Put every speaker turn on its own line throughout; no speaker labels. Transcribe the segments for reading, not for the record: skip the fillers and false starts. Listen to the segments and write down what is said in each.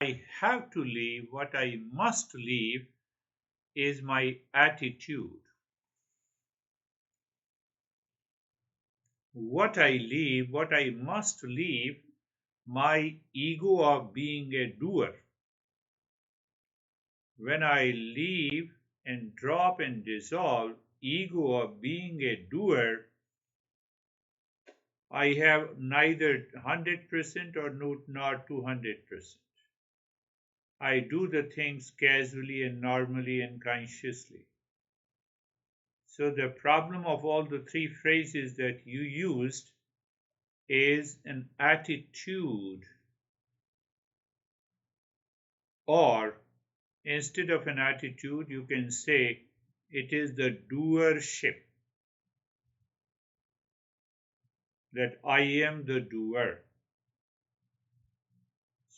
I have to leave, what I must leave is my attitude. What I leave, what I must leave, my ego of being a doer. When I leave and drop and dissolve ego of being a doer, I have neither 100% or not 200%. I do the things casually and normally and consciously. So the problem of all the three phrases that you used is an attitude, or instead of an attitude, you can say it is the doership, that I am the doer.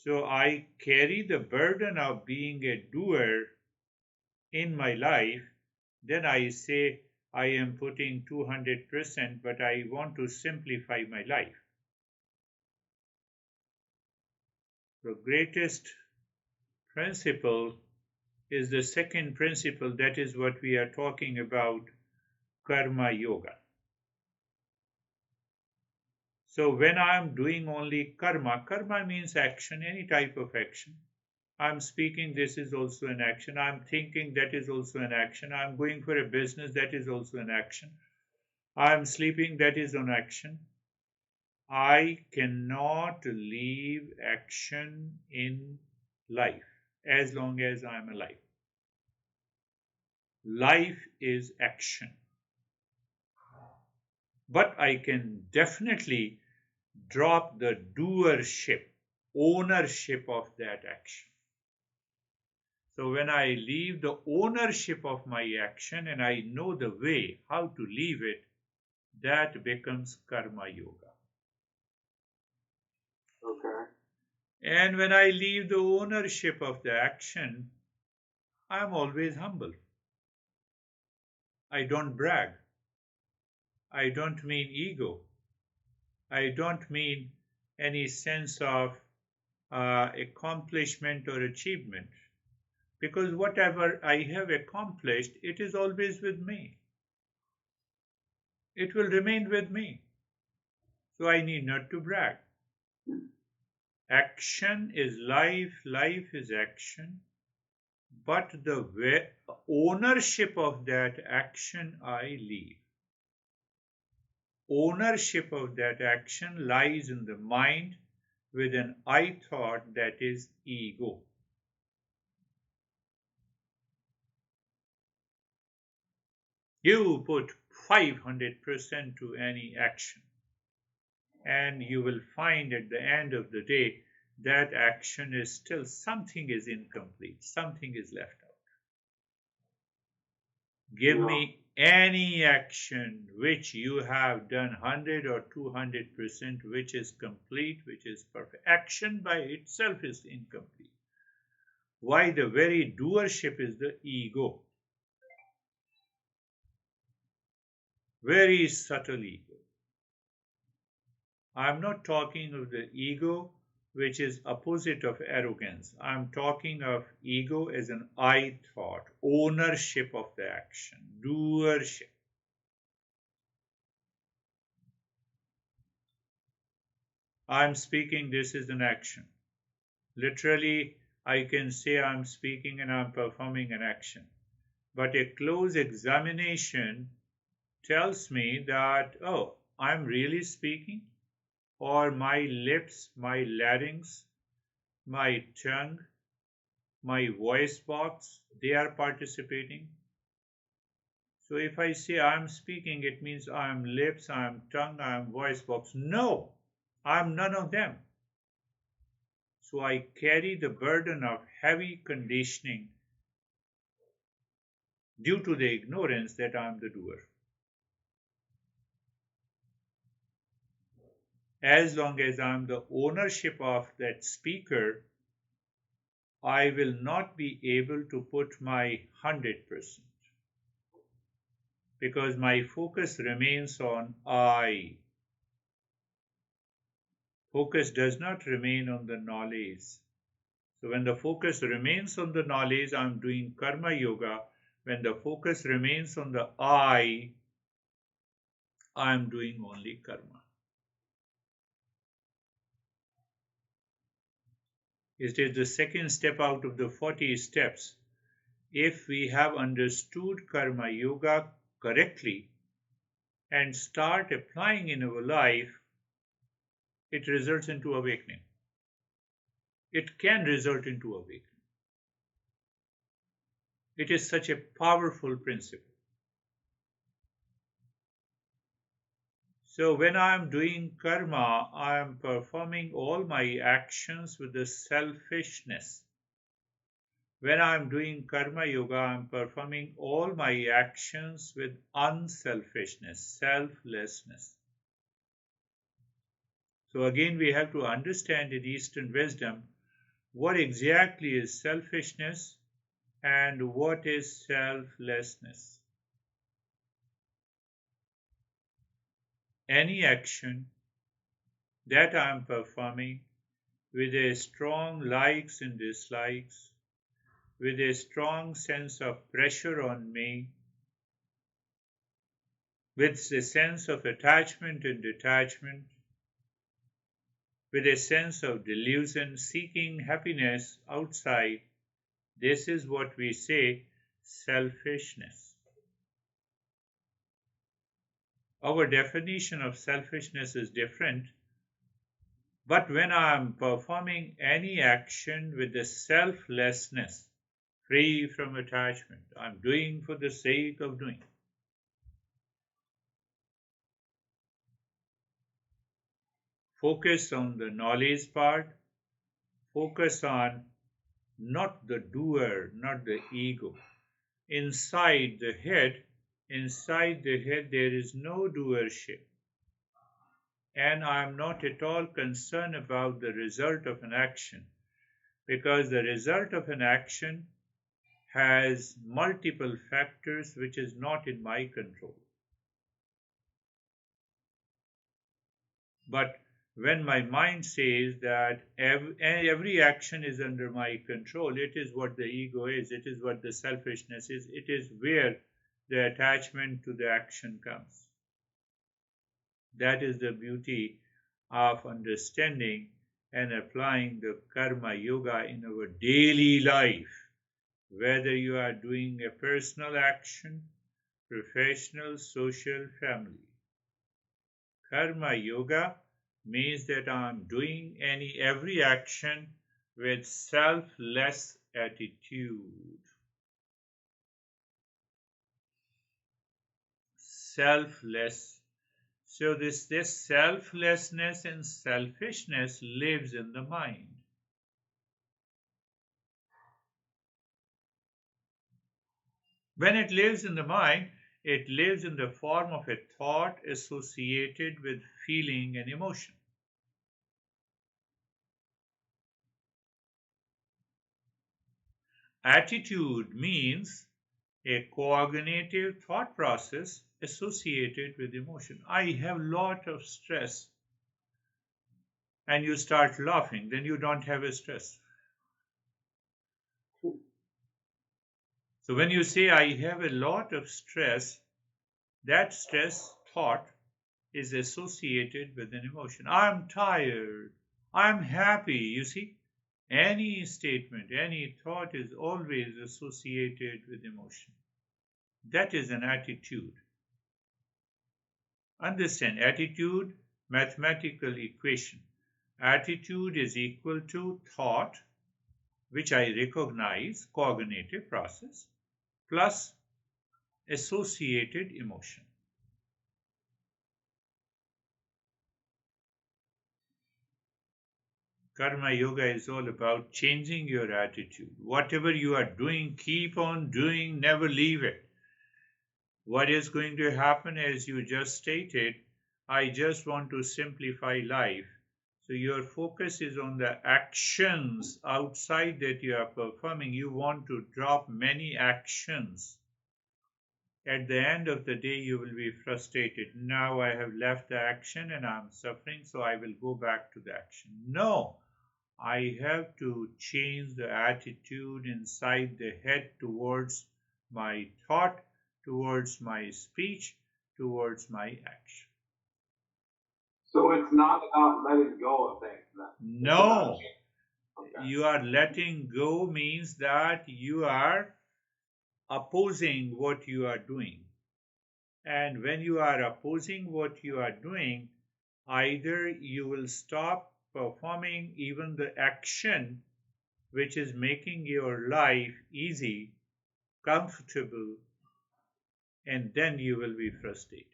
So I carry the burden of being a doer in my life. Then I say I am putting 200%, but I want to simplify my life. The greatest principle is the second principle, that is what we are talking about, karma yoga. So when I am doing only karma, karma means action, any type of action. I'm speaking, this is also an action. I'm thinking, that is also an action. I'm going for a business, that is also an action. I'm sleeping, that is an action. I cannot leave action in life as long as I'm alive. Life is action. But I can definitely drop the doership, ownership of that action. So when I leave the ownership of my action and I know the way how to leave it, that becomes karma yoga.
Okay.
And when I leave the ownership of the action, I'm always humble. I don't brag. I don't mean ego. I don't mean any sense of accomplishment or achievement. Because whatever I have accomplished, it is always with me. It will remain with me. So I need not to brag. Action is life, life is action. But the ownership of that action I leave. Ownership of that action lies in the mind with an I thought, that is ego. You put 500% to any action, and you will find at the end of the day that action is still, something is incomplete, something is left out. Give
Yeah.
me any action which you have done 100 or 200%, which is complete, which is perfect. Action by itself is incomplete. Why? The very doership is the ego. Very subtle ego. I'm not talking of the ego which is opposite of arrogance. I'm talking of ego as an I thought, ownership of the action, doership. I'm speaking, this is an action. Literally, I can say I'm speaking and I'm performing an action. But a close examination tells me that, oh, I'm really speaking, or my lips, my larynx, my tongue, my voice box, they are participating. So if I say I'm speaking, it means I'm lips, I'm tongue, I'm voice box. No, I'm none of them. So I carry the burden of heavy conditioning due to the ignorance that I'm the doer. As long as I'm the ownership of that speaker, I will not be able to put my 100% because my focus remains on I. Focus does not remain on the knowledge. So when the focus remains on the knowledge, I'm doing karma yoga. When the focus remains on the I'm doing only karma. It is the second step out of the 40 steps. If we have understood karma yoga correctly and start applying in our life, it results into awakening. It can result into awakening. It is such a powerful principle. So when I am doing karma, I am performing all my actions with the selfishness. When I am doing karma yoga, I am performing all my actions with unselfishness, selflessness. So again, we have to understand in Eastern wisdom what exactly is selfishness and what is selflessness. Any action that I am performing with a strong likes and dislikes, with a strong sense of pressure on me, with a sense of attachment and detachment, with a sense of delusion, seeking happiness outside. This is what we say selfishness. Our definition of selfishness is different, but when I am performing any action with the selflessness, free from attachment, I'm doing for the sake of doing. Focus on the knowledge part, focus on not the doer, not the ego. Inside the head, there is no doership. And I am not at all concerned about the result of an action, because the result of an action has multiple factors which is not in my control. But when my mind says that every action is under my control, it is what the ego is, it is what the selfishness is, it is where the attachment to the action comes. That is the beauty of understanding and applying the karma yoga in our daily life, whether you are doing a personal action, professional, social, family. Karma yoga means that I'm doing every action with selfless attitude. Selfless. So this selflessness and selfishness lives in the mind. When it lives in the mind, it lives in the form of a thought associated with feeling and emotion. Attitude means a cognitive thought process associated with emotion. I have a lot of stress, and you start laughing, then you don't have a stress. So when you say I have a lot of stress, that stress thought is associated with an emotion. I'm tired. I'm happy. You see, any statement, any thought is always associated with emotion. That is an attitude. Understand, attitude, mathematical equation. Attitude is equal to thought, which I recognize, cognitive process, plus associated emotion. Karma yoga is all about changing your attitude. Whatever you are doing, keep on doing, never leave it. What is going to happen, as you just stated, I just want to simplify life. So your focus is on the actions outside that you are performing. You want to drop many actions. At the end of the day, you will be frustrated. Now I have left the action and I'm suffering, so I will go back to the action. No, I have to change the attitude inside the head towards my thought, towards my speech, towards my action.
So it's not about letting go of things then. It's about
No,
change. Okay.
you are letting go means that you are opposing what you are doing. And when you are opposing what you are doing, either you will stop performing even the action which is making your life easy, comfortable, and then you will be frustrated.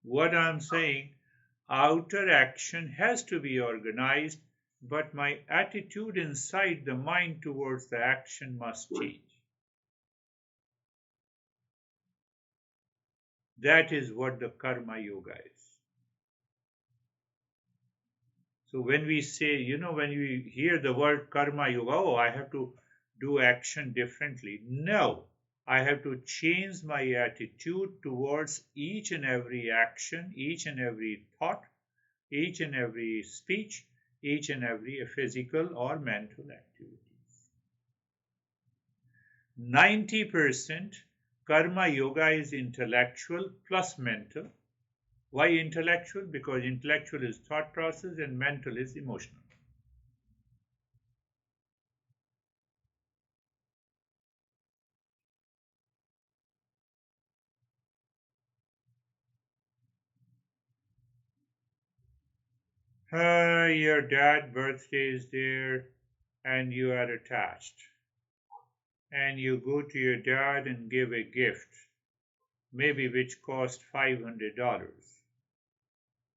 What I'm saying, outer action has to be organized, but my attitude inside the mind towards the action must change. That is what the karma yoga is. So when we say, when we hear the word karma yoga, oh, I have to do action differently. No, I have to change my attitude towards each and every action, each and every thought, each and every speech, each and every physical or mental activities. 90% karma yoga is intellectual plus mental. Why intellectual? Because intellectual is thought process and mental is emotional. Your dad's birthday is there and you are attached. And you go to your dad and give a gift, maybe which cost $500.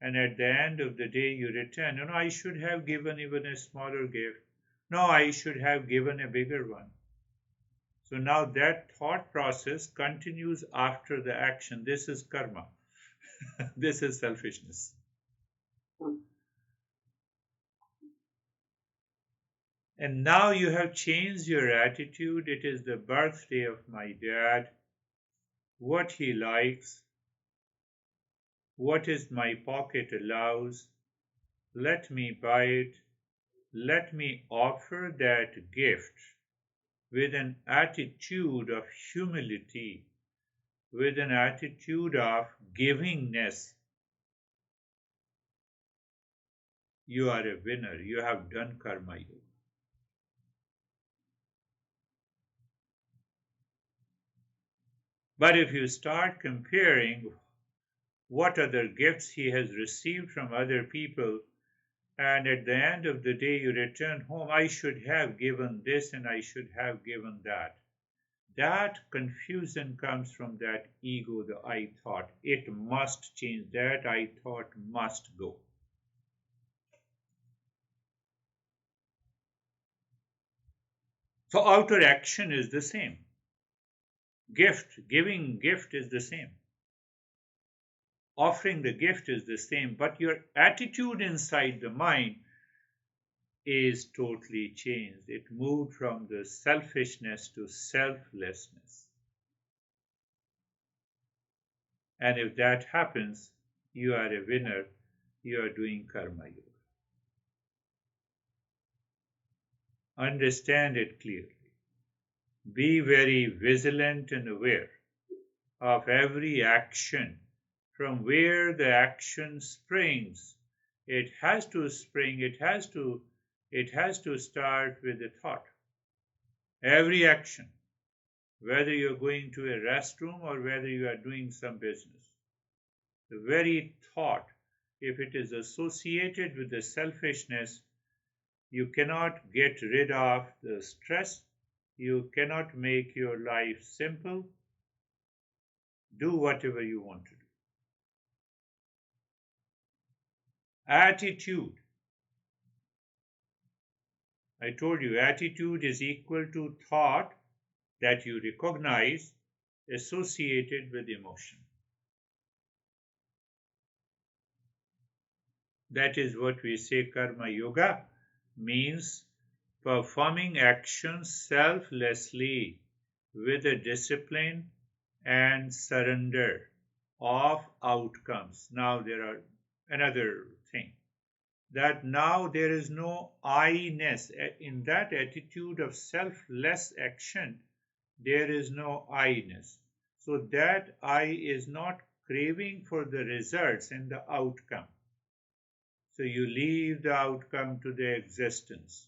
And at the end of the day, you return, I should have given even a smaller gift. No, I should have given a bigger one. So now that thought process continues after the action. This is karma. This is selfishness. And now you have changed your attitude. It is the birthday of my dad. What he likes, what is my pocket allows, let me buy it. Let me offer that gift with an attitude of humility, with an attitude of givingness. You are a winner. You have done karma yoga. But if you start comparing what other gifts he has received from other people, and at the end of the day you return home, I should have given this and I should have given that. That confusion comes from that ego, the I thought. It must change. That I thought must go. So outer action is the same. Giving gift is the same. Offering the gift is the same, but your attitude inside the mind is totally changed. It moved from the selfishness to selflessness. And if that happens, you are a winner. You are doing karma yoga. Understand it clearly. Be very vigilant and aware of every action, from where the action springs. It has to spring, it has to start with a thought. Every action, whether you're going to a restroom or whether you are doing some business, the very thought, if it is associated with the selfishness, you cannot get rid of the stress. You cannot make your life simple. Do whatever you want to do. Attitude. I told you, attitude is equal to thought that you recognize associated with emotion. That is what we say karma yoga means, performing actions selflessly with a discipline and surrender of outcomes. Now there are another thing. that now there is no I-ness. In that attitude of selfless action, there is no I-ness. So that I is not craving for the results and the outcome. So you leave the outcome to the existence.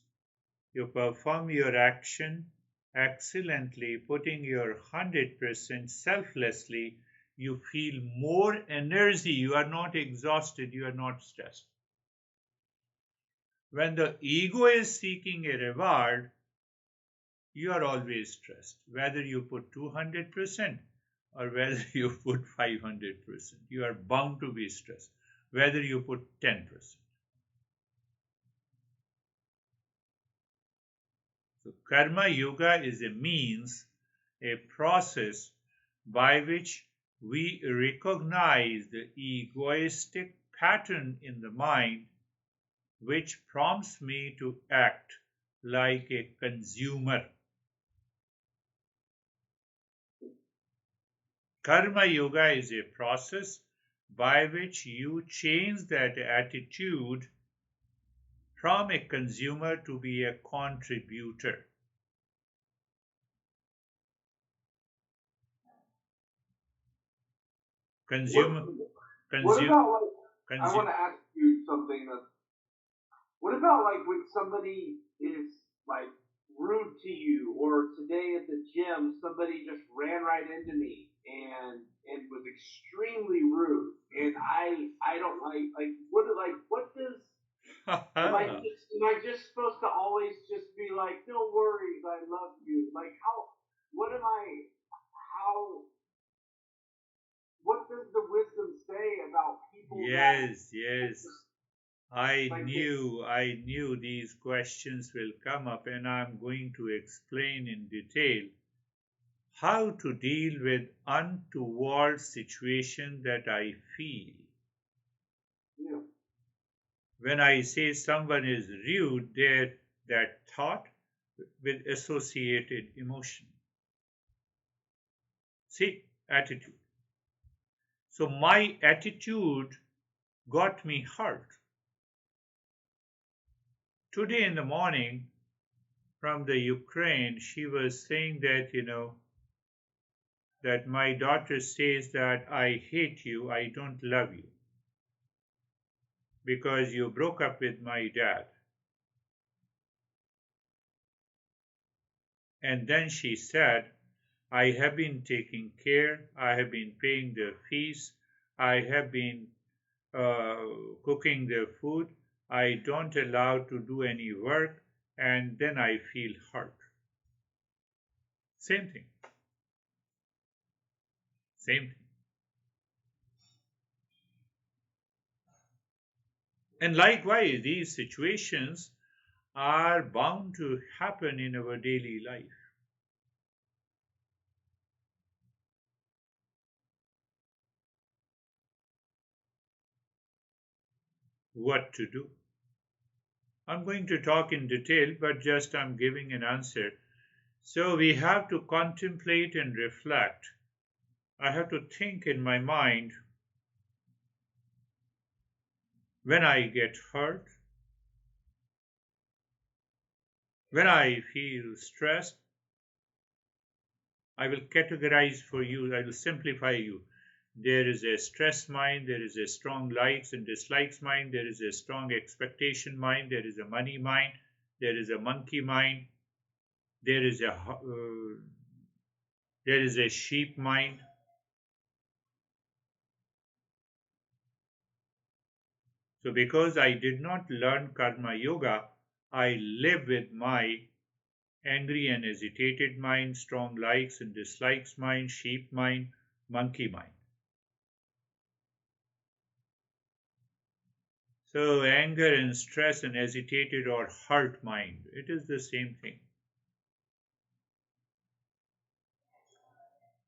You perform your action excellently, putting your 100% selflessly. You feel more energy. You are not exhausted. You are not stressed. When the ego is seeking a reward, you are always stressed. Whether you put 200% or whether you put 500%, you are bound to be stressed. Whether you put 10%. So karma yoga is a means, a process by which we recognize the egoistic pattern in the mind which prompts me to act like a consumer. Karma yoga is a process by which you change that attitude from a consumer to be a contributor. Consumer,
What
consume,
about like? I
consume.
want to ask you something. What about like when somebody is like rude to you, or today at the gym somebody just ran right into me and was extremely rude, and I don't what does am I just supposed to always just be like, no worries, I love you? Like what am I how what does the wisdom say about people that
Yes, yes. I
like
knew these questions will come up, and I'm going to explain in detail how to deal with untoward situation that I feel.
yeah.
When I say someone is rude, there that thought with associated emotion. See, attitude. So my attitude got me hurt. Today in the morning, from the Ukraine, she was saying that, that my daughter says that I hate you, I don't love you, because you broke up with my dad. And then she said, I have been taking care, I have been paying their fees, I have been cooking their food, I don't allow to do any work, and then I feel hurt. Same thing. Same thing. And likewise, these situations are bound to happen in our daily life. What to do? I'm going to talk in detail, but just I'm giving an answer. So we have to contemplate and reflect. I have to think in my mind when I get hurt, when I feel stressed. I will categorize for you, I will simplify you. There is a stress mind, there is a strong likes and dislikes mind, there is a strong expectation mind, there is a money mind, there is a monkey mind, there is a sheep mind. So because I did not learn karma yoga, I live with my angry and agitated mind, strong likes and dislikes mind, sheep mind, monkey mind. So anger and stress and agitated or hurt mind, it is the same thing.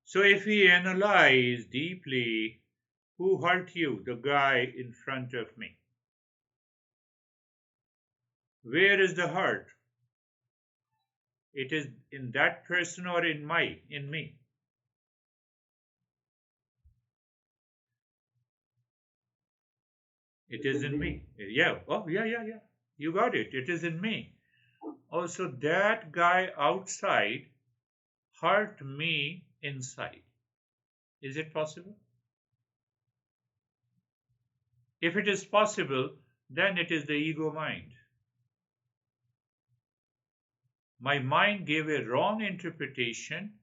So if we analyze deeply, who hurt you? The guy in front of me. Where is the hurt? It is in that person or in me. It
It's
is
in
in
me.
me. Yeah. Oh, yeah, yeah, yeah. You got it. It is in me. Also, that guy outside hurt me inside. Is it possible? If it is possible, then it is the ego mind. My mind gave a wrong interpretation,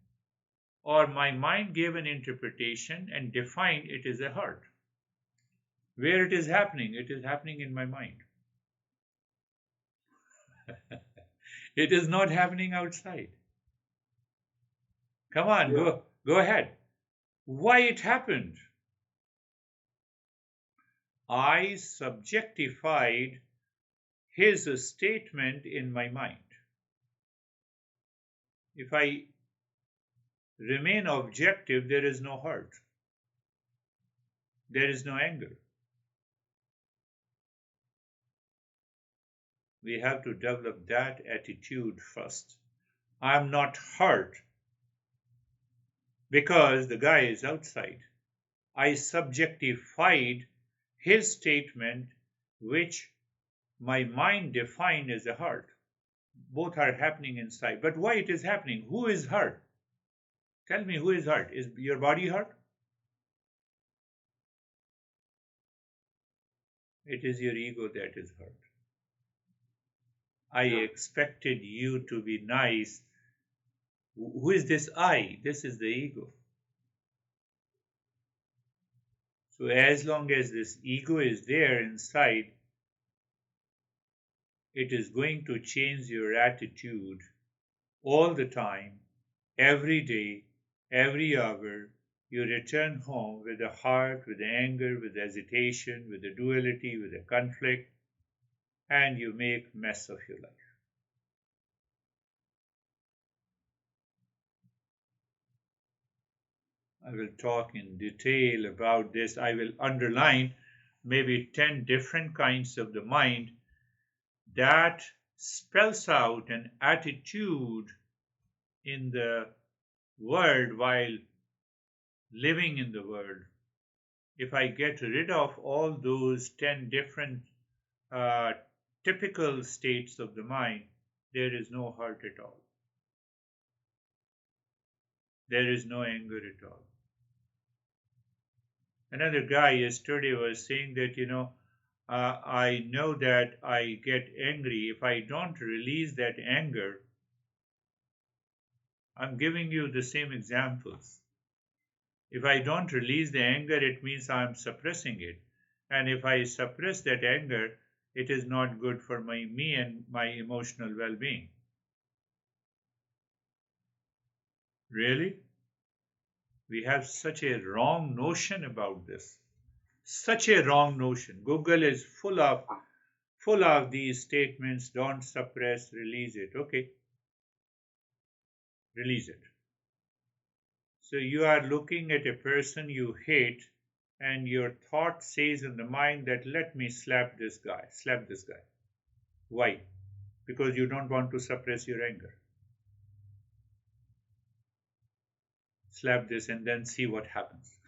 or my mind gave an interpretation and defined it as a hurt. Where it is happening in my mind. It is not happening outside. Come on,
Yeah.
go ahead. Why it happened? I subjectified his statement in my mind. If I remain objective, there is no hurt, there is no anger. We have to develop that attitude first. I'm not hurt because the guy is outside. I subjectified his statement, which my mind defined as a hurt. Both are happening inside. But why it is happening? Who is hurt? Tell me, who is hurt? Is your body hurt? It is your ego that is hurt. I
Yeah.
expected you to be nice. Who is this I? This is the ego. So as long as this ego is there inside, it is going to change your attitude all the time, every day, every hour. You return home with a heart, with anger, with hesitation, with a duality, with a conflict, and you make mess of your life. I will talk in detail about this. I will underline maybe 10 different kinds of the mind that spells out an attitude in the world while living in the world. If I get rid of all those 10 different uh, typical states of the mind, there is no hurt at all. There is no anger at all. Another guy yesterday was saying that, I know that I get angry. If I don't release that anger, I'm giving you the same examples. If I don't release the anger, it means I'm suppressing it. And if I suppress that anger, it is not good for me and my emotional well being. Really? We have such a wrong notion about this. Such a wrong notion. Google is full of these statements. Don't suppress, release it. Okay, release it. So you are looking at a person you hate, and your thought says in the mind that let me slap this guy, slap this guy. Why? Because you don't want to suppress your anger. Slap this and then see what happens.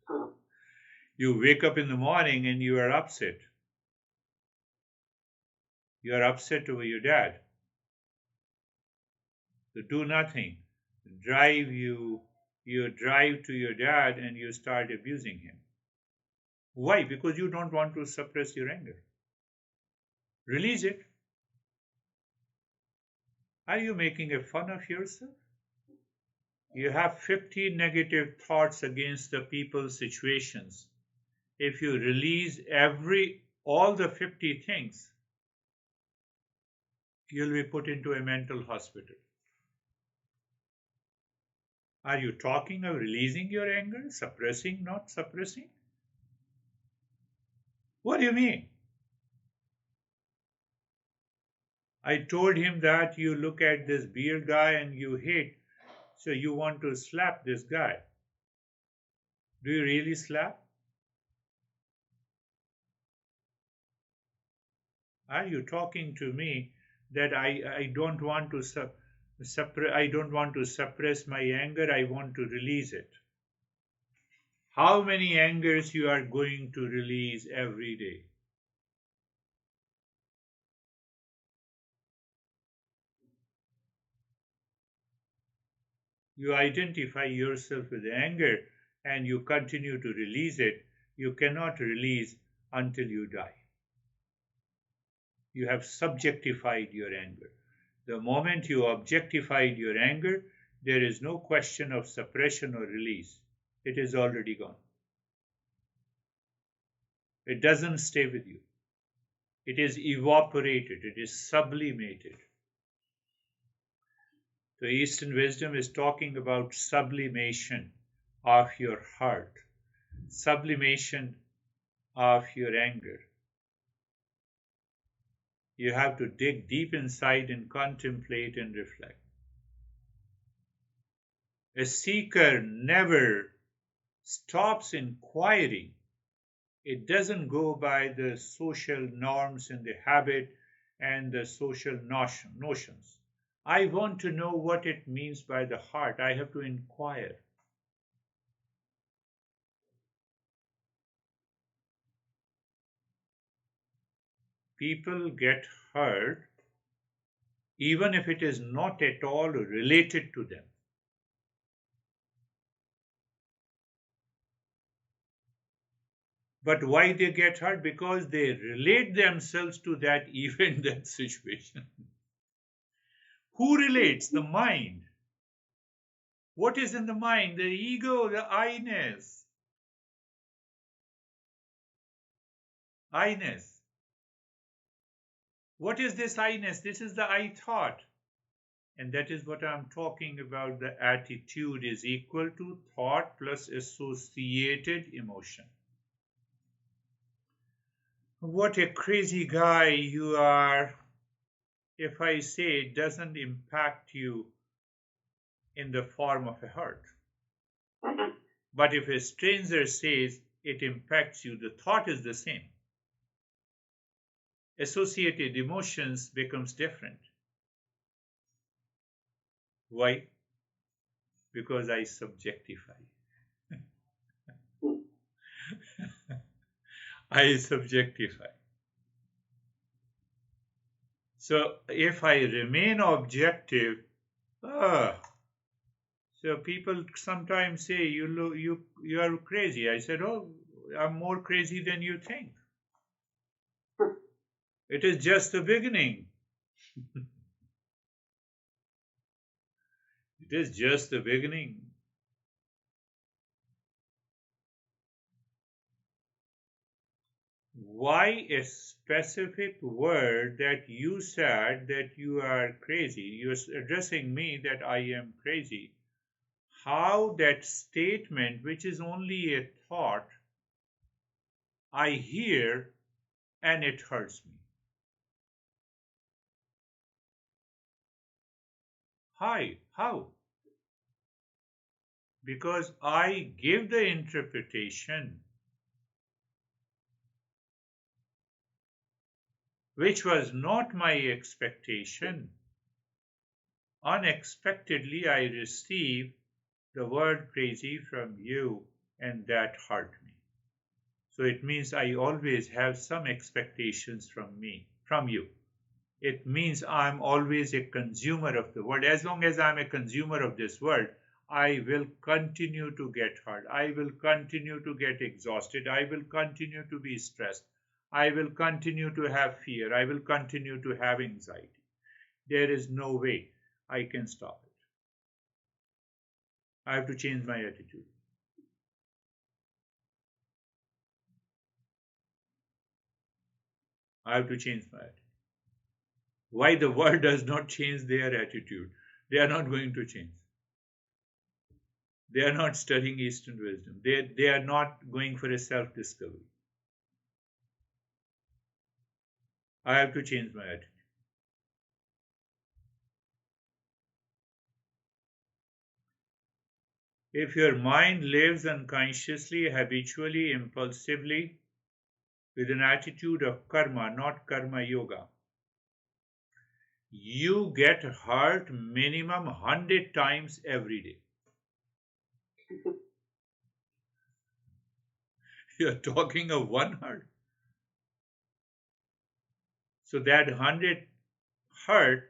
Huh.
You wake up in the morning and you are upset. You are upset over your dad. So do nothing. You drive to your dad and you start abusing him. Why? Because you don't want to suppress your anger. Release it. Are you making a fun of yourself? You have 50 negative thoughts against the people, situations. If you release all the 50 things, you'll be put into a mental hospital. Are you talking of releasing your anger, suppressing, not suppressing? What do you mean? I told him that you look at this beard guy and you hate, so you want to slap this guy. Do you really slap? Are you talking to me that I don't want to I don't want to suppress my anger, I want to release it? How many angers you are going to release every day? You identify yourself with anger and you continue to release it. You cannot release until you die. You have subjectified your anger. The moment you objectified your anger, there is no question of suppression or release. It is already gone. It doesn't stay with you. It is evaporated. It is sublimated. The Eastern wisdom is talking about sublimation of your heart, sublimation of your anger. You have to dig deep inside and contemplate and reflect. A seeker never stops inquiring. It doesn't go by the social norms and the habit and the social notions. I want to know what it means by the heart. I have to inquire. People get hurt even if it is not at all related to them. But why they get hurt? Because they relate themselves to that event, that situation. Who relates? The mind. What is in the mind? The ego, the I-ness. I-ness. What is this I-ness? This is the I thought. And that is what I'm talking about. The attitude is equal to thought plus associated emotion. What a crazy guy you are if I say it doesn't impact you in the form of a hurt. But if a stranger says it impacts you, the thought is the same. Associated emotions becomes different. Why? Because I subjectify. I subjectify. So if I remain objective, so people sometimes say you are crazy. I said, oh, I'm more crazy than you think. It is just the beginning. It is just the beginning. Why a specific word that you said that you are crazy? You're addressing me that I am crazy. How that statement, which is only a thought, I hear and it hurts me. How? Because I give the interpretation which was not my expectation. Unexpectedly, I receive the word crazy from you, and that hurt me. So it means I always have some expectations from you. It means I'm always a consumer of the world. As long as I'm a consumer of this world, I will continue to get hurt. I will continue to get exhausted. I will continue to be stressed. I will continue to have fear. I will continue to have anxiety. There is no way I can stop it. I have to change my attitude. I have to change my attitude. Why the world does not change their attitude? They are not going to change. They are not studying Eastern wisdom. They are not going for a self-discovery. I have to change my attitude. If your mind lives unconsciously, habitually, impulsively, with an attitude of karma, not karma yoga, you get hurt minimum 100 times every day. You're talking of one heart. So that 100 heart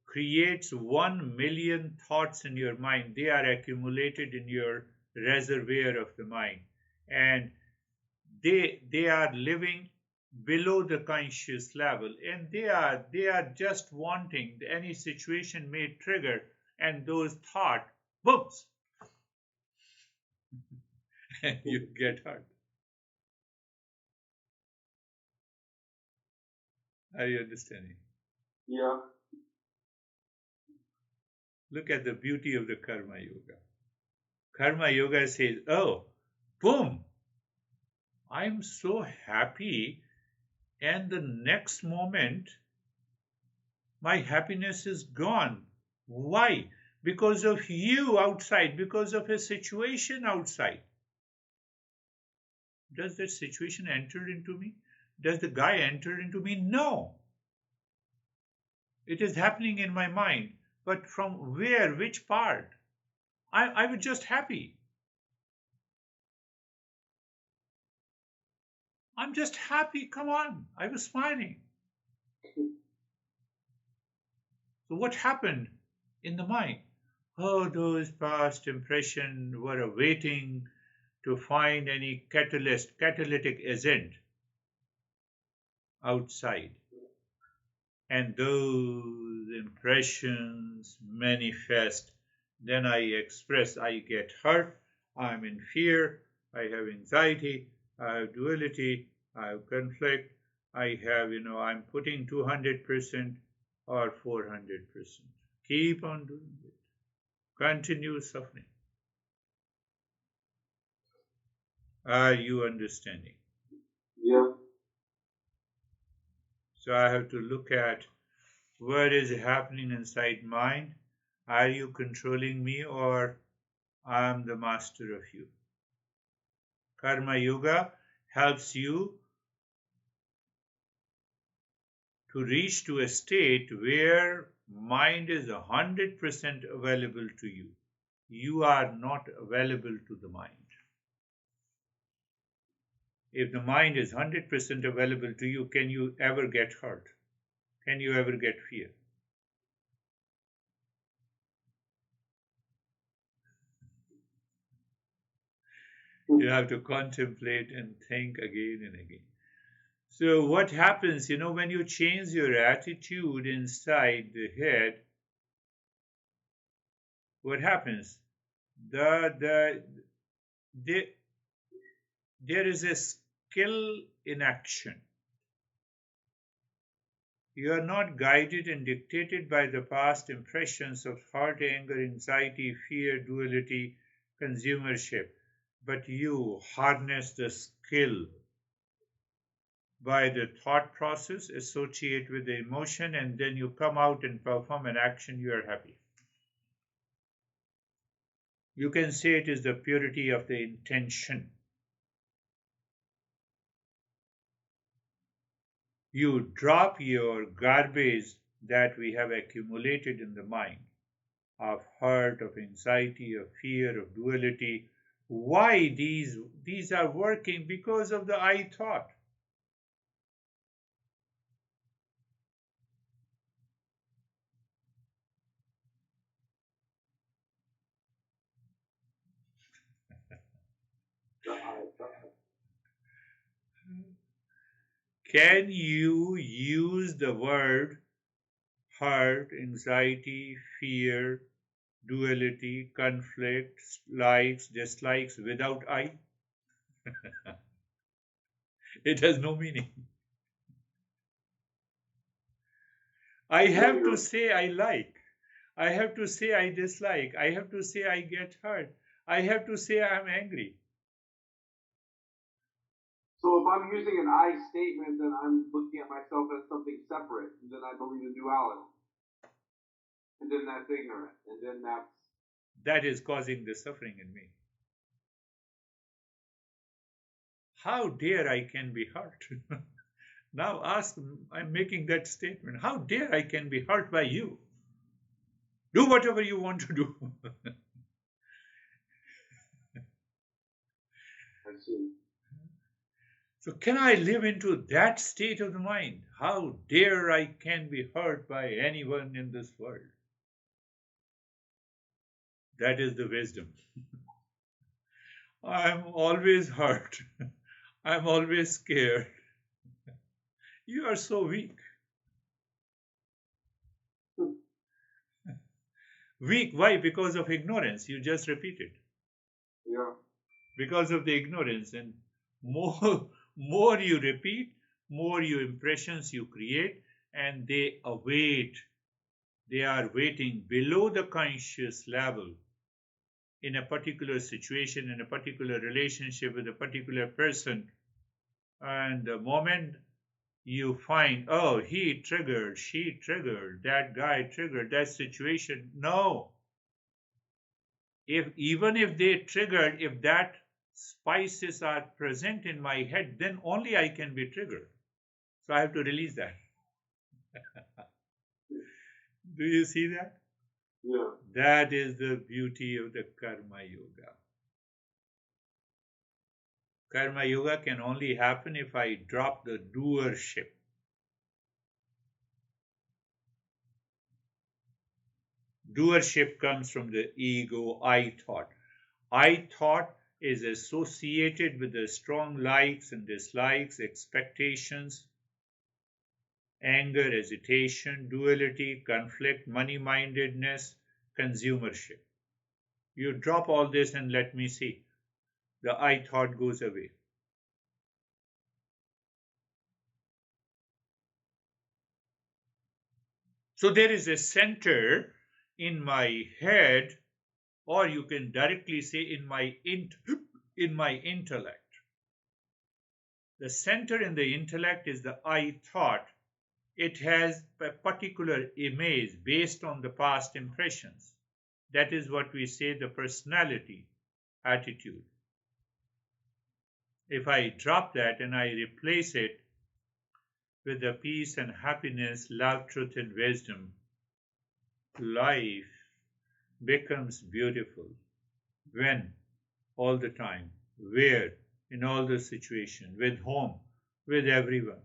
creates 1 million thoughts in your mind. They are accumulated in your reservoir of the mind. And they are living below the conscious level, and they are just wanting any situation may trigger, and those thought booms and you get hurt. Are you understanding?
Yeah.
Look at the beauty of the karma yoga. Karma yoga says, oh, boom, I'm so happy, and the next moment my happiness is gone. Why? Because of you outside, because of a situation outside. Does that situation enter into me? Does the guy enter into me? No. It is happening in my mind. But from where? Which part? I was just happy. I'm just happy. Come on. I was smiling. So what happened in the mind? Oh, those past impressions were awaiting to find any catalytic agent outside. And those impressions manifest. Then I express, I get hurt, I'm in fear, I have anxiety, I have duality, I have conflict, I have, I'm putting 200% or 400%. Keep on doing it. Continue suffering. Are you understanding?
Yeah.
So I have to look at what is happening inside mind. Are you controlling me, or I am the master of you? Karma Yoga helps you to reach to a state where mind is 100% available to you. You are not available to the mind. If the mind is 100% available to you, can you ever get hurt? Can you ever get fear? You have to contemplate and think again and again. So what happens, when you change your attitude inside the head, what happens? The the there is a skill in action. You are not guided and dictated by the past impressions of hurt, anger, anxiety, fear, duality, consumership, but you harness the skill by the thought process, associate with the emotion, and then you come out and perform an action, you are happy. You can say it is the purity of the intention. You drop your garbage that we have accumulated in the mind of hurt, of anxiety, of fear, of duality. Why these are working? Because of the I thought. Can you use the word hurt, anxiety, fear, duality, conflict, likes, dislikes without I? It has no meaning. I have to say I like. I have to say I dislike. I have to say I get hurt. I have to say I'm angry.
So if I'm using an I statement, then I'm looking at myself as something separate, and then I believe in duality. And then that's ignorant. And then
that is causing the suffering in me. How dare I can be hurt? Now ask, I'm making that statement. How dare I can be hurt by you? Do whatever you want to do.
I see.
So can I live into that state of the mind? How dare I can be hurt by anyone in this world? That is the wisdom. I'm always hurt. I'm always scared. You are so weak. Weak, why? Because of ignorance. You just repeated.
Yeah.
Because of the ignorance. And more, more you repeat, more you impressions you create, and they await. They are waiting below the conscious level in a particular situation, in a particular relationship with a particular person. And the moment you find, oh, he triggered, she triggered, that guy triggered that situation. No. If even if they triggered, if that spices are present in my head, then only I can be triggered. So I have to release that. Do you see that?
Yeah.
That is the beauty of the karma yoga. Karma yoga can only happen if I drop the doership. Doership comes from the ego, I thought. I thought is associated with the strong likes and dislikes, expectations, anger, hesitation, duality, conflict, money mindedness, consumership. You drop all this and let me see. The I thought goes away. So there is a center in my head, or you can directly say in my intellect. The center in the intellect is the I thought. It has a particular image based on the past impressions. That is what we say the personality, attitude. If I drop that and I replace it with the peace and happiness, love, truth, and wisdom, life becomes beautiful. When? All the time. Where? In all the situations. With whom? With everyone.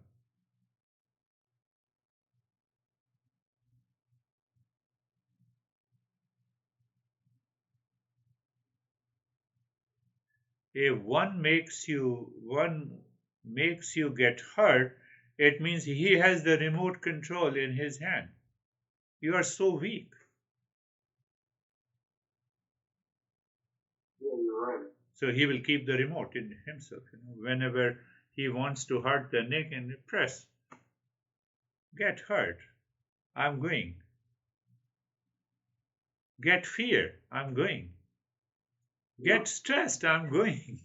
If one makes you get hurt, it means he has the remote control in his hand. You are so weak.
Yeah, you're right.
So he will keep the remote in himself. Whenever he wants to hurt the neck and press, get hurt. I'm going. Get fear. I'm going.
Yeah.
Get stressed. I'm going.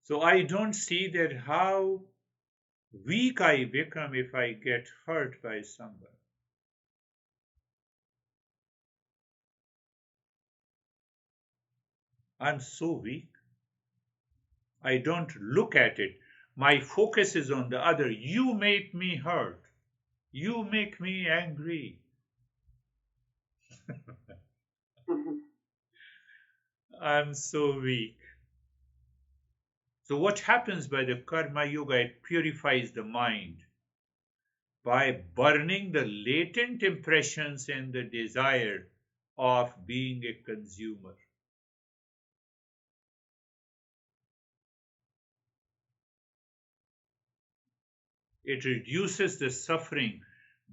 So I don't see that how weak I become if I get hurt by someone. I'm so weak. I don't look at it. My focus is on the other. You make me hurt. You make me angry. I'm so weak. So, what happens by the karma yoga? It purifies the mind by burning the latent impressions and the desire of being a consumer. It reduces the suffering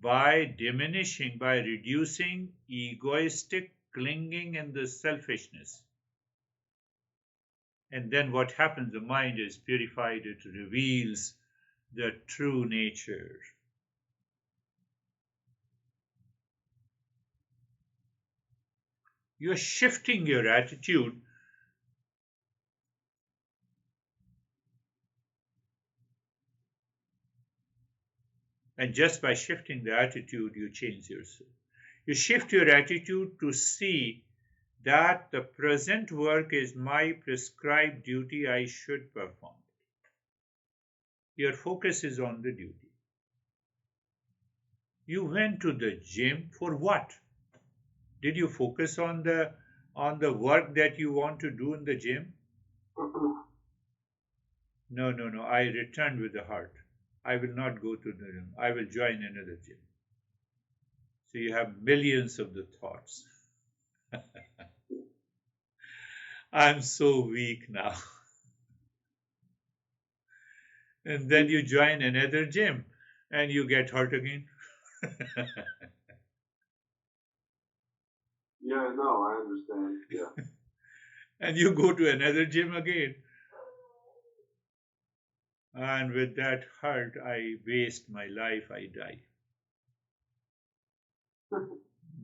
by diminishing, by reducing egoistic clinging and the selfishness. And then what happens? The mind is purified, it reveals the true nature. You're shifting your attitude, and just by shifting the attitude, you change yourself. You shift your attitude to see that the present work is my prescribed duty, I should perform. Your focus is on the duty. You went to the gym for what? Did you focus on the work that you want to do in the gym? No, no, no. I returned with the heart. I will not go to the gym. I will join another gym. So you have millions of the thoughts. I'm so weak now. And then you join another gym and you get hurt again.
Yeah, no, I understand. Yeah.
And you go to another gym again. And with that hurt, I waste my life, I die.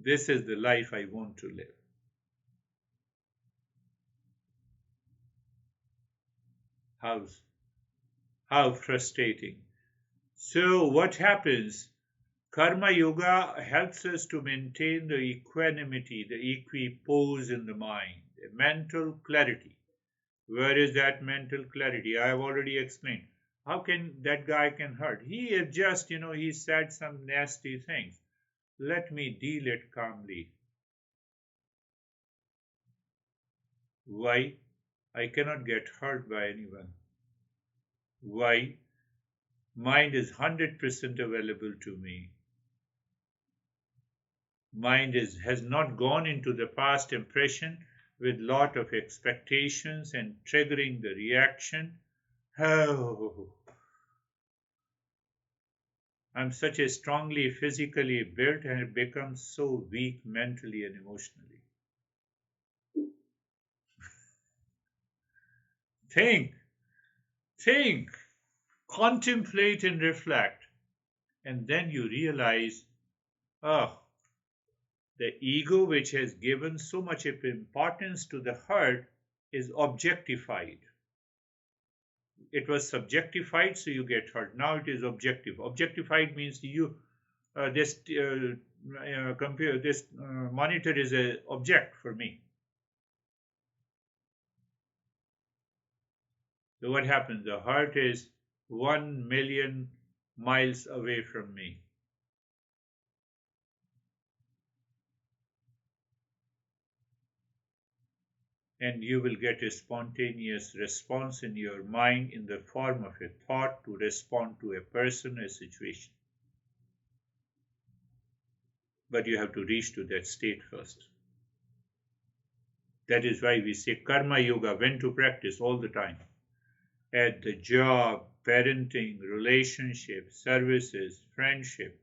This is the life I want to live. How frustrating. So, what happens? Karma Yoga helps us to maintain the equanimity, the equipoise in the mind, the mental clarity. Where is that mental clarity? I have already explained. How can that guy can hurt? He is just, he said some nasty things. Let me deal it calmly. Why? I cannot get hurt by anyone. Why? Mind is 100% available to me. Mind has not gone into the past impression with lot of expectations and triggering the reaction. Oh, I'm such a strongly physically built and have become so weak mentally and emotionally. Think, think, contemplate and reflect. And then you realize, oh, the ego, which has given so much importance to the heart, is objectified. It was subjectified, so you get hurt. Now it is objective. Objectified means this monitor is an object for me. So what happens? The heart is 1 million miles away from me. And you will get a spontaneous response in your mind in the form of a thought to respond to a person, a situation. But you have to reach to that state first. That is why we say karma yoga, when to practice all the time. At the job, parenting, relationship, services, friendship,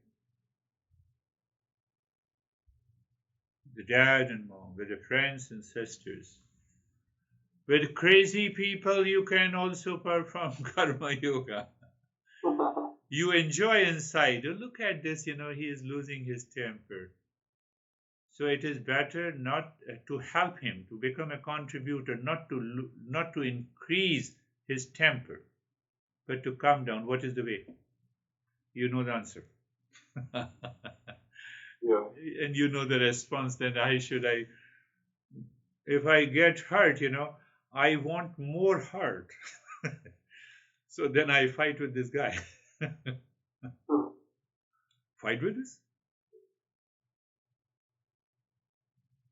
the dad and mom, with the friends and sisters. With crazy people, you can also perform karma yoga. You enjoy inside. Oh, look at this, he is losing his temper. So it is better not to help him to become a contributor, not to increase his temper, but to calm down. What is the way? You know the answer.
Yeah.
And you know the response. Then if I get hurt, I want more hurt. So then I fight with this guy. Fight with this?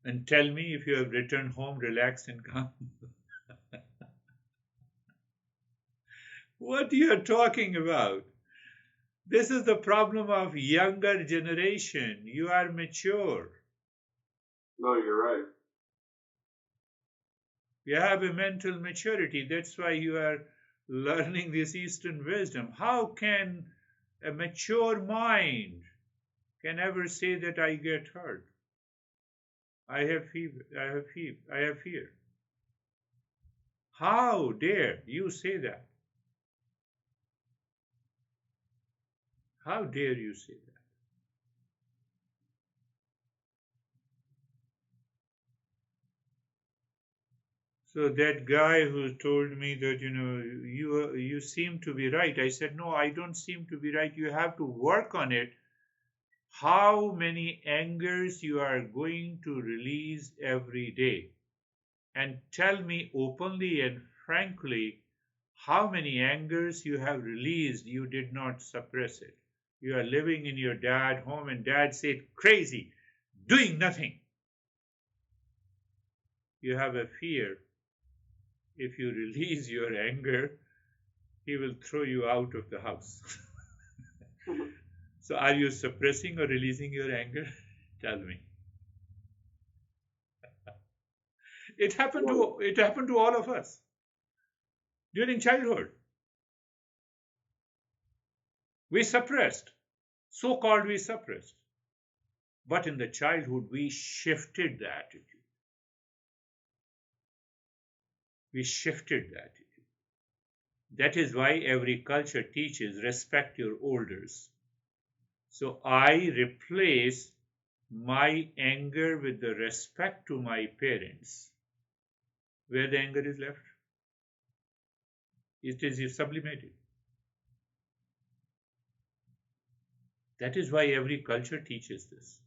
And tell me if you have returned home relaxed and calm. What you are talking about? This is the problem of younger generation. You are mature.
No, you're right.
You have a mental maturity. That's why you are learning this Eastern wisdom. How can a mature mind can ever say that I get hurt? I have fever. I have fear. How dare you say that? How dare you say that? So that guy who told me that you seem to be right. I said no, I don't seem to be right. You have to work on it. How many angers you are going to release every day? And tell me openly and frankly how many angers you have released. You did not suppress it. You are living in your dad's home and dad said crazy, doing nothing. You have a fear. If you release your anger, he will throw you out of the house. So are you suppressing or releasing your anger? Tell me. It happened to all of us during childhood. We suppressed. So-called we suppressed. But in the childhood, we shifted the attitude. We shifted the attitude. That is why every culture teaches respect your elders. So I replace my anger with the respect to my parents. Where the anger is left, it is sublimated. That is why every culture teaches this.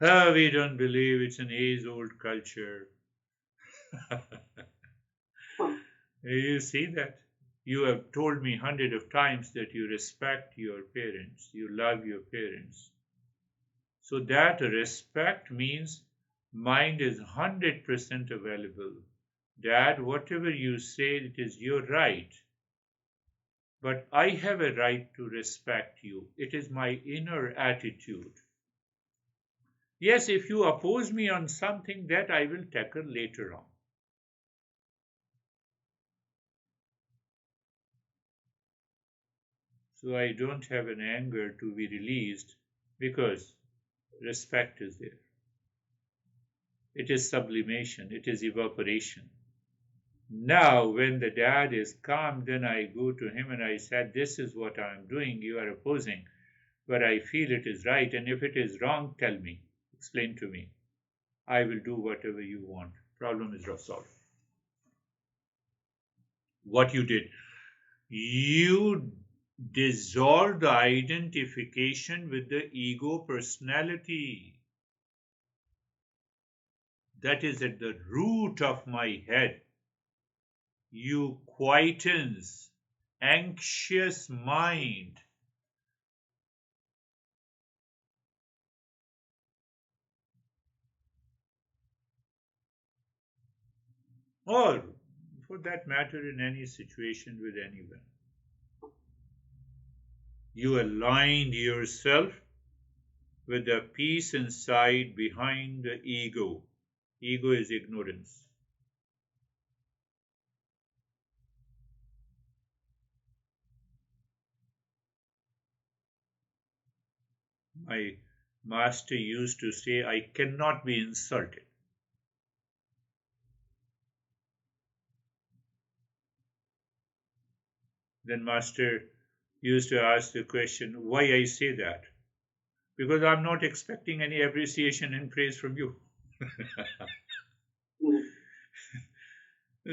Oh, we don't believe, it's an age-old culture. You see that? You have told me hundreds of times that you respect your parents, you love your parents. So that respect means mind is 100% available. Dad, whatever you say, it is your right. But I have a right to respect you. It is my inner attitude. Yes, if you oppose me on something, that I will tackle later on. So I don't have an anger to be released because respect is there. It is sublimation, it is evaporation. Now, when the dad is calm, then I go to him and I said, this is what I am doing, you are opposing, but I feel it is right, and if it is wrong, tell me, explain to me. I will do whatever you want. Problem is solved. What you did, you dissolved the identification with the ego personality. That is at the root of my head. You quietens anxious mind. Or, for that matter, in any situation with anyone. You aligned yourself with the peace inside behind the ego. Ego is ignorance. My master used to say, I cannot be insulted. Then master used to ask the question, why I say that? Because I'm not expecting any appreciation and praise from you.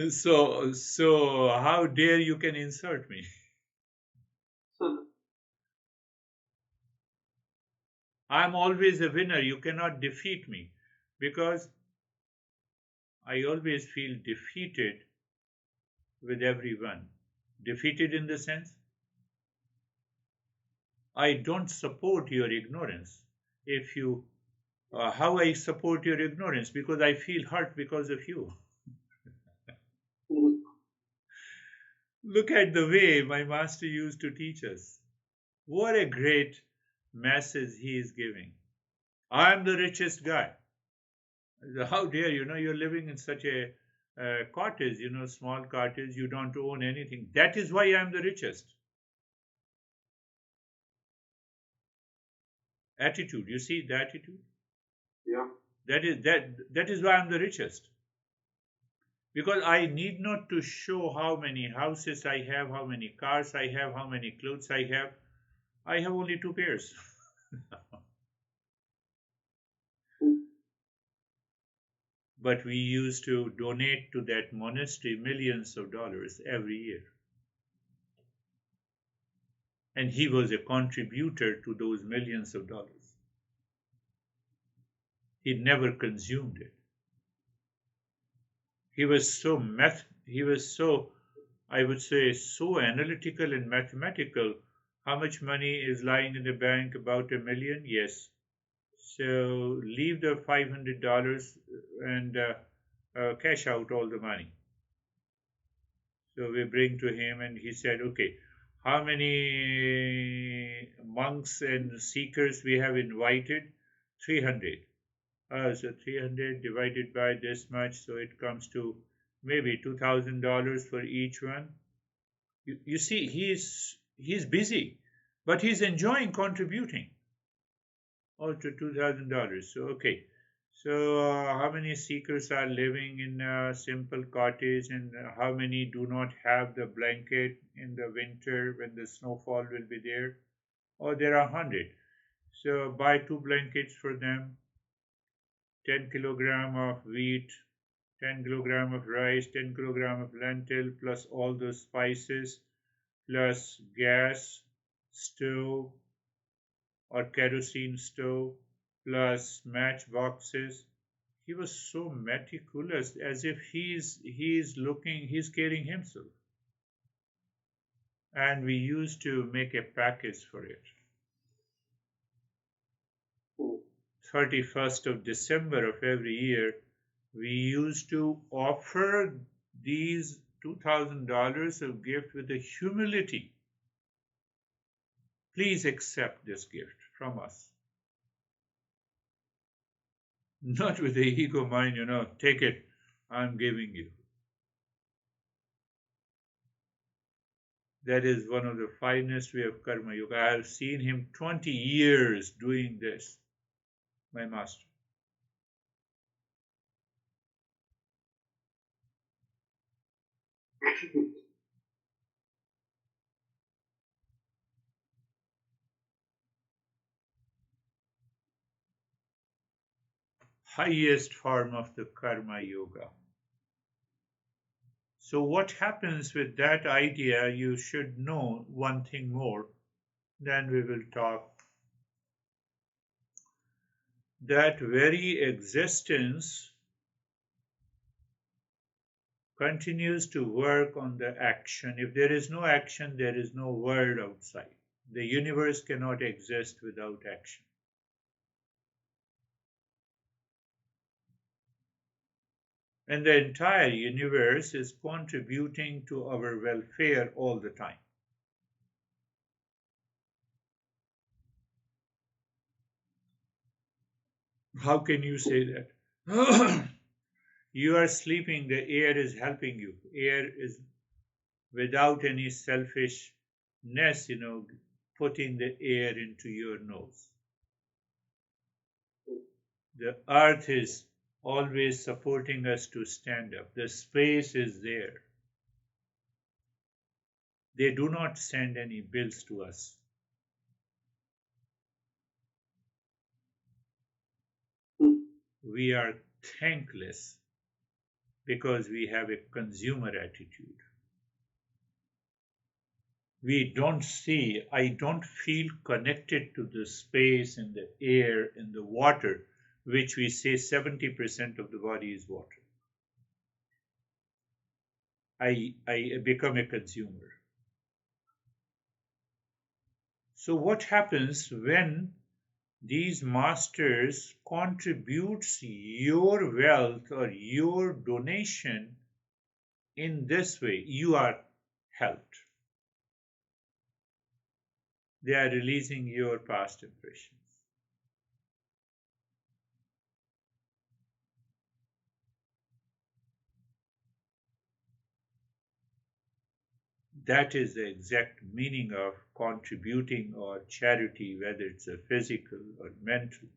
So how dare you can insult me? I'm always a winner. You cannot defeat me because I always feel defeated with everyone. Defeated in the sense I don't support your ignorance. If you, how I support your ignorance? Because I feel hurt because of you. Look at the way my master used to teach us. What a great message he is giving. I'm the richest guy. How dare you know you're living in such a cottage, small cottage, you don't own anything. That is why I'm the richest. Attitude, you see the attitude?
Yeah.
That is why I'm the richest. Because I need not to show how many houses I have, how many cars I have, how many clothes I have. I have only 2 pairs. But we used to donate to that monastery millions of dollars every year. And he was a contributor to those millions of dollars. He never consumed it. He was so, I would say, so analytical and mathematical. How much money is lying in the bank? About $1 million? Yes. So leave the $500 and cash out all the money. So we bring to him, and he said, okay, how many monks and seekers we have invited? 300. So 300 divided by this much, so it comes to maybe $2,000 for each one. You see, he's busy, but he's enjoying contributing. All to $2,000. So okay. So how many seekers are living in a simple cottage, and how many do not have the blanket in the winter when the snowfall will be there? Oh, there are 100. So buy 2 blankets for them, 10 kilogram of wheat, 10 kilogram of rice, 10 kilogram of lentil, plus all those spices, plus gas, stove or kerosene stove, plus matchboxes. He was so meticulous, as if he's caring himself. And we used to make a package for it. 31st of December of every year, we used to offer these $2,000 of gift with the humility. Please accept this gift from us. Not with the ego mind, take it, I'm giving you. That is one of the finest way of karma yoga. I have seen him 20 years doing this, my master. Highest form of the karma yoga. So what happens with that idea? You should know one thing more, then we will talk. That very existence continues to work on the action. If there is no action, there is no world outside. The universe cannot exist without action. And the entire universe is contributing to our welfare all the time. How can you say that? You are sleeping, the air is helping you. Air is without any selfishness, putting the air into your nose. The earth is always supporting us to stand up. The space is there. They do not send any bills to us. We are thankless because we have a consumer attitude. I don't feel connected to the space and the air and the water, which we say 70% of the body is water. I become a consumer. So what happens when these masters contributes your wealth or your donation in this way? You are helped. They are releasing your past impressions. That is the exact meaning of contributing or charity, whether it's a physical or mental.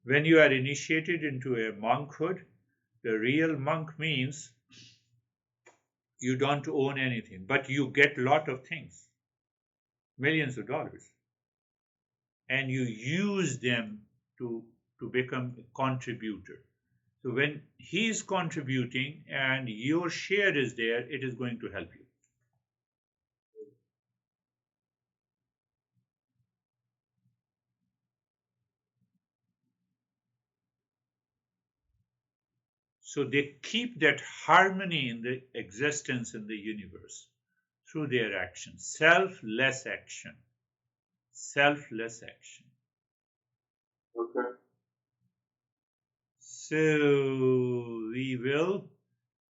When you are initiated into a monkhood, the real monk means you don't own anything, but you get a lot of things, millions of dollars, and you use them to become a contributor. So when he is contributing and your share is there, it is going to help you. So they keep that harmony in the existence in the universe through their action. Selfless action. Selfless action.
Okay.
So we will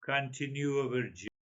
continue our journey.